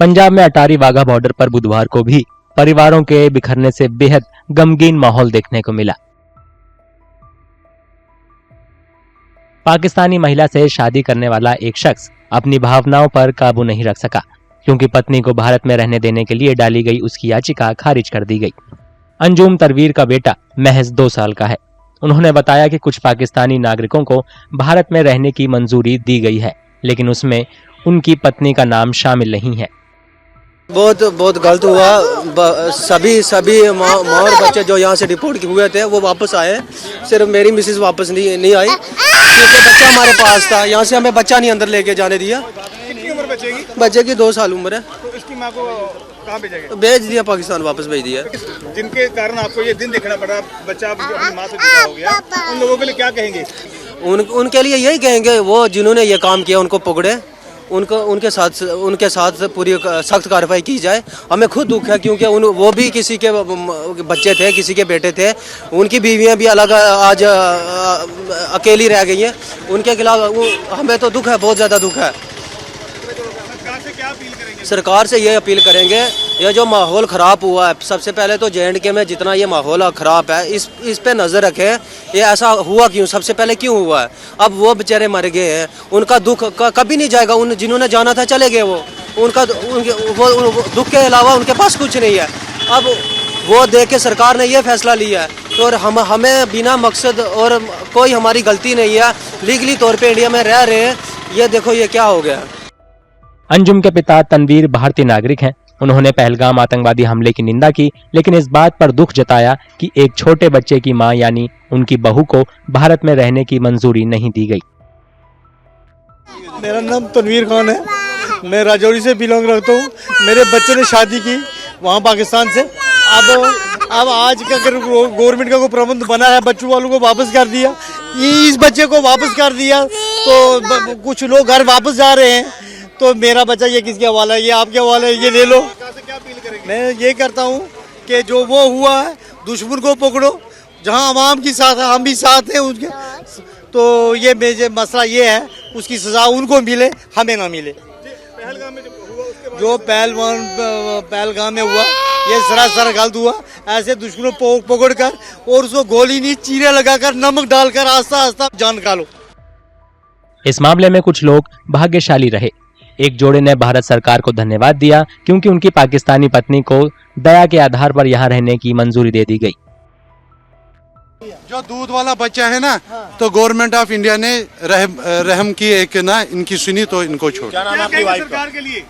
पंजाब में अटारी वाघा बॉर्डर पर बुधवार को भी परिवारों के बिखरने से बेहद गमगीन माहौल देखने को मिला। पाकिस्तानी महिला से शादी करने वाला एक शख्स अपनी भावनाओं पर काबू नहीं रख सका, क्योंकि पत्नी को भारत में रहने देने के लिए डाली गई उसकी याचिका खारिज कर दी गई। अंजुम तनवीर का बेटा महज 2 साल का है। उन्होंने बताया कि कुछ पाकिस्तानी नागरिकों को भारत में रहने की मंजूरी दी गई है, लेकिन उसमें उनकी पत्नी का नाम शामिल नहीं है। बहुत गलत हुआ। सभी माँ और बच्चे जो यहाँ से डिपोर्ट हुए थे वो वापस आए। सिर्फ मेरी मिसेज वापस नहीं आई, क्योंकि बच्चा हमारे पास था। यहाँ से हमें बच्चा नहीं अंदर लेके जाने दिया। कितनी उम्र बच्चे की? बच्चे की 2 साल उम्र है। तो इसकी माँ को कहाँ भेजा गया? भेज दिया, पाकिस्तान वापस भेज दिया। जिनके कारण आपको ये दिन देखना पड़ा, बच्चा अपनी माँ से जुदा हो गया, उन लोगों के लिए क्या कहेंगे? उनके लिए यही कहेंगे, वो जिन्होंने ये काम किया उनको पकड़े, उनके साथ पूरी सख्त कार्रवाई की जाए। हमें खुद दुख है, क्योंकि वो भी किसी के बच्चे थे, किसी के बेटे थे। उनकी बीवियां भी अलग आज अकेली रह गई हैं। उनके खिलाफ हमें तो दुख है, बहुत ज़्यादा दुख है। सरकार से क्या अपील करेंगे? सरकार से ये अपील करेंगे, ये जो माहौल ख़राब हुआ है, सबसे पहले तो JNK में जितना ये माहौल ख़राब है, इस पे नज़र रखें। ये ऐसा हुआ क्यों, सबसे पहले क्यों हुआ है? अब वो बेचारे मर गए हैं, उनका दुख कभी नहीं जाएगा। जिन्होंने जाना था चले गए, वो दुख के अलावा उनके पास कुछ नहीं है। अब वो देख के सरकार ने ये फैसला लिया है, और हमें बिना मकसद और कोई हमारी गलती नहीं है, लीगली तौर पर इंडिया में रह रहे हैं। ये देखो ये क्या हो गया। अंजुम के पिता तनवीर भारतीय नागरिक हैं। उन्होंने पहलगाम आतंकवादी हमले की निंदा की, लेकिन इस बात पर दुख जताया कि एक छोटे बच्चे की मां यानी उनकी बहू को भारत में रहने की मंजूरी नहीं दी गई। मेरा नाम तनवीर खान है, मैं राजौरी से बिलोंग रखता हूँ। मेरे बच्चे ने शादी की वहाँ पाकिस्तान से। अब आज का अगर गवर्नमेंट का कोई प्रबंध बना है, बच्चों वालों को वापस कर दिया, इस बच्चे को वापस कर दिया, तो कुछ लोग घर वापस जा रहे हैं। तो मेरा बच्चा ये किसके हवाला है? ये आपके हवाला है, ये ले लो। मैं ये करता हूँ कि जो वो हुआ है, दुश्मन को पकड़ो। जहाँ आवाम की साथ है, हम भी साथ हैं उनके। तो ये मसला ये है, उसकी सजा उनको मिले, हमें ना मिले। जो पहलगाम में हुआ, ये सरासर गलत हुआ। ऐसे दुश्मनों को पकड़ कर और उसको गोली नहीं, चीरे लगाकर, नमक डालकर आस्ता आस्ता जान निकालो। इस मामले में कुछ लोग भाग्यशाली रहे। एक जोड़े ने भारत सरकार को धन्यवाद दिया, क्योंकि उनकी पाकिस्तानी पत्नी को दया के आधार पर यहाँ रहने की मंजूरी दे दी गई। जो दूध वाला बच्चा है ना, तो गवर्नमेंट ऑफ इंडिया ने रहम की एक ना इनकी सुनी, तो इनको छोड़। क्या नाम है आपकी वाइफ का? सरकार के लिए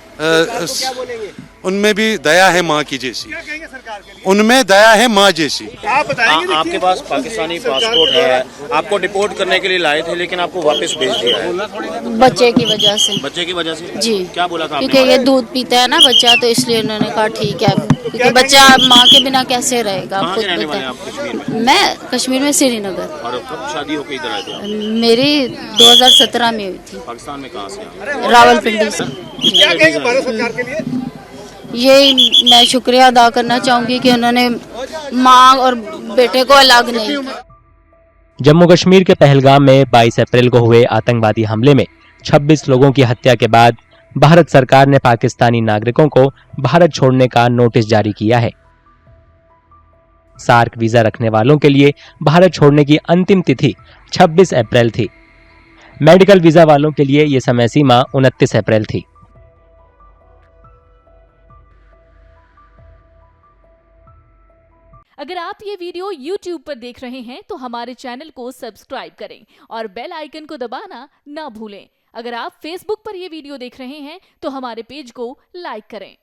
उनमें भी दया है माँ की जैसी। क्या कहेंगे सरकार के लिए? उनमें दया है माँ जैसी। आप बताएंगे। आपके पास पाकिस्तानी पासपोर्ट है, आपको डिपोर्ट करने के लिए लाए थे, लेकिन आपको वापस भेज दिया है। बच्चे की वजह से। बच्चे की वजह से? जी। क्या बोला था आपने? क्योंकि ये दूध पीता है ना बच्चा, तो इसलिए उन्होंने कहा ठीक है, क्योंकि बच्चा माँ के बिना कैसे रहेगा। कहाँ के रहने वाले हैं आप कश्मीर में? मैं कश्मीर में श्रीनगर। और कब शादी होकर इधर आए थे? मेरी 2017 में हुई थी। पाकिस्तान में कहाँ से? रावलपिंडी से। क्या कहेंगे भारत सरकार के लिए? यही मैं शुक्रिया अदा करना चाहूंगी कि उन्होंने माँ और बेटे को अलग नहीं। जम्मू कश्मीर के पहलगाम में 22 अप्रैल को हुए आतंकवादी हमले में 26 लोगों की हत्या के बाद भारत सरकार ने पाकिस्तानी नागरिकों को भारत छोड़ने का नोटिस जारी किया है। सार्क वीजा रखने वालों के लिए भारत छोड़ने की अंतिम तिथि 26 अप्रैल थी। मेडिकल वीजा वालों के लिए यह समय सीमा 29 अप्रैल थी। अगर आप ये वीडियो YouTube पर देख रहे हैं तो हमारे चैनल को सब्सक्राइब करें और बेल आइकन को दबाना ना भूलें। अगर आप Facebook पर ये वीडियो देख रहे हैं तो हमारे पेज को लाइक करें।